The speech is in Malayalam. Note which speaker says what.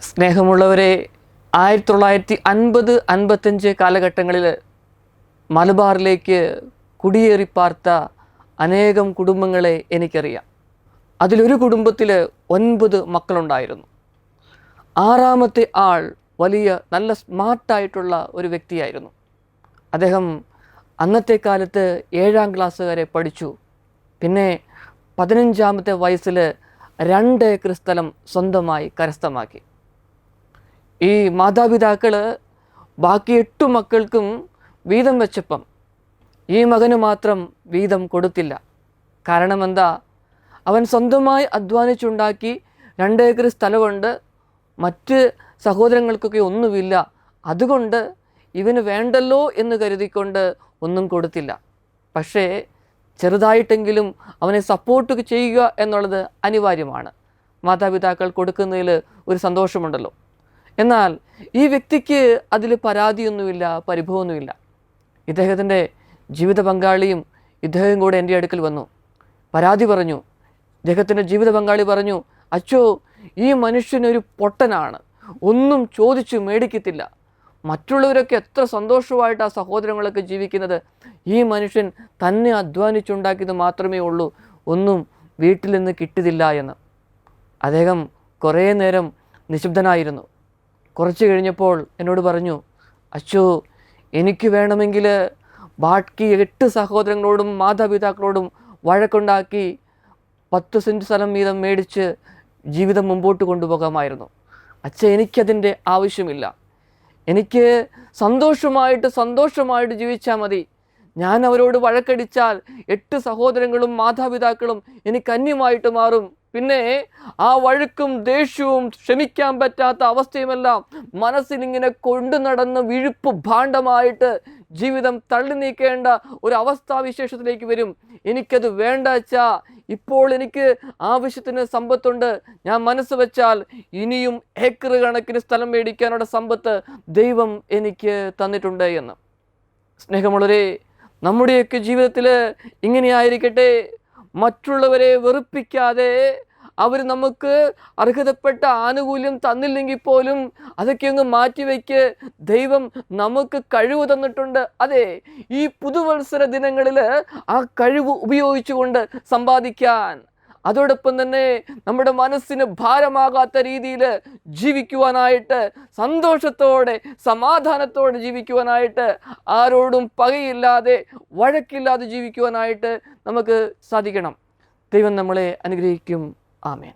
Speaker 1: സ്നേഹമുള്ളവരെ, 1950-55 കാലഘട്ടങ്ങളിൽ മലബാറിലേക്ക് കുടിയേറിപ്പാർത്ത അനേകം കുടുംബങ്ങളെ എനിക്കറിയാം. അതിലൊരു കുടുംബത്തിൽ 9 മക്കളുണ്ടായിരുന്നു. 6ാമത്തെ ആൾ വലിയ നല്ല സ്മാർട്ടായിട്ടുള്ള ഒരു വ്യക്തിയായിരുന്നു. അദ്ദേഹം അന്നത്തെ കാലത്ത് 7ാം ക്ലാസ് വരെ പഠിച്ചു. പിന്നെ 15ാമത്തെ വയസ്സിൽ 2 ഏക്കർ സ്ഥലം സ്വന്തമായി കരസ്ഥമാക്കി. ഈ മാതാപിതാക്കൾ ബാക്കി 8 മക്കൾക്കും വീതം വെച്ചപ്പം ഈ മകന് മാത്രം വീതം കൊടുത്തില്ല. കാരണം എന്താ? അവൻ സ്വന്തമായി അധ്വാനിച്ചുണ്ടാക്കി 2 ഏക്കർ സ്ഥലമുണ്ട്, മറ്റ് സഹോദരങ്ങൾക്കൊക്കെ ഒന്നുമില്ല. അതുകൊണ്ട് ഇവന് വേണ്ടല്ലോ എന്ന് കരുതിക്കൊണ്ട് ഒന്നും കൊടുത്തില്ല. പക്ഷേ ചെറുതായിട്ടെങ്കിലും അവനെ സപ്പോർട്ട് ചെയ്യുക എന്നുള്ളത് അനിവാര്യമാണ്. മാതാപിതാക്കൾ കൊടുക്കുന്നതിൽ ഒരു സന്തോഷമുണ്ടല്ലോ. എന്നാൽ ഈ വ്യക്തിക്ക് അതിൽ പരാതിയൊന്നുമില്ല, പരിഭവമൊന്നുമില്ല. ഇദ്ദേഹത്തിൻ്റെ ജീവിത പങ്കാളിയും ഇദ്ദേഹം കൂടെ എൻ്റെ അടുക്കൽ വന്നു, പരാതി പറഞ്ഞു. ഇദ്ദേഹത്തിൻ്റെ ജീവിത പങ്കാളി പറഞ്ഞു, അച്ചോ, ഈ മനുഷ്യനൊരു പൊട്ടനാണ്, ഒന്നും ചോദിച്ചു മേടിക്കത്തില്ല. മറ്റുള്ളവരൊക്കെ എത്ര സന്തോഷമായിട്ട് ആ സഹോദരങ്ങളൊക്കെ ജീവിക്കുന്നത്, ഈ മനുഷ്യൻ തന്നെ അധ്വാനിച്ചുണ്ടാക്കിയത് മാത്രമേ ഉള്ളൂ, ഒന്നും വീട്ടിൽ നിന്ന് കിട്ടിയതില്ല എന്ന്. അദ്ദേഹം കുറേ നേരം നിശബ്ദനായിരുന്നു. കുറച്ച് കഴിഞ്ഞപ്പോൾ എന്നോട് പറഞ്ഞു, അച്ചോ, എനിക്ക് വേണമെങ്കിൽ ബാക്കി 8 സഹോദരങ്ങളോടും മാതാപിതാക്കളോടും വഴക്കുണ്ടാക്കി 10 സെൻറ്റ് സ്ഥലം വീതം മേടിച്ച് ജീവിതം മുമ്പോട്ട് കൊണ്ടുപോകാമായിരുന്നു. അച്ഛൻ, എനിക്കതിൻ്റെ ആവശ്യമില്ല. എനിക്ക് സന്തോഷമായിട്ട് ജീവിച്ചാൽ മതി. ഞാൻ അവരോട് വഴക്കടിച്ചാൽ 8 സഹോദരങ്ങളും മാതാപിതാക്കളും എനിക്ക് അന്യമായിട്ട് മാറും. പിന്നെ ആ വഴക്കും ദേഷ്യവും ക്ഷമിക്കാൻ പറ്റാത്ത അവസ്ഥയുമെല്ലാം മനസ്സിലിങ്ങനെ കൊണ്ടു നടന്ന് വിഴുപ്പ് ഭാണ്ഡമായിട്ട് ജീവിതം തള്ളി നീക്കേണ്ട ഒരു അവസ്ഥാവിശേഷത്തിലേക്ക് വരും. എനിക്കത് വേണ്ട അച്ഛാ, ഇപ്പോൾ എനിക്ക് ആവശ്യത്തിന് സമ്പത്തുണ്ട്. ഞാൻ മനസ്സ് വെച്ചാൽ ഇനിയും ഏക്കർ കണക്കിന് സ്ഥലം മേടിക്കാനുള്ള സമ്പത്ത് ദൈവം എനിക്ക് തന്നിട്ടുണ്ട് എന്ന്. സ്നേഹമുള്ളവരെ, നമ്മുടെയൊക്കെ ജീവിതത്തിൽ ഇങ്ങനെയായിരിക്കട്ടെ. മറ്റുള്ളവരെ വെറുപ്പിക്കാതെ, അവർ നമുക്ക് അർഹതപ്പെട്ട ആനുകൂല്യം തന്നില്ലെങ്കിൽ പോലും അതൊക്കെ അങ്ങ് മാറ്റിവെക്ക്. ദൈവം നമുക്ക് കഴിവ് തന്നിട്ടുണ്ട്. അതെ, ഈ പുതുവത്സര ദിനങ്ങളിൽ ആ കഴിവ് ഉപയോഗിച്ചുകൊണ്ട് സമ്പാദിക്കാൻ, അതോടൊപ്പം തന്നെ നമ്മുടെ മനസ്സിന് ഭാരമാകാത്ത രീതിയിൽ ജീവിക്കുവാനായിട്ട്, സന്തോഷത്തോടെ സമാധാനത്തോടെ ജീവിക്കുവാനായിട്ട്, ആരോടും പകയില്ലാതെ വഴക്കില്ലാതെ ജീവിക്കുവാനായിട്ട് നമുക്ക് സാധിക്കണം. ദൈവം നമ്മളെ അനുഗ്രഹിക്കും. ആമേൻ.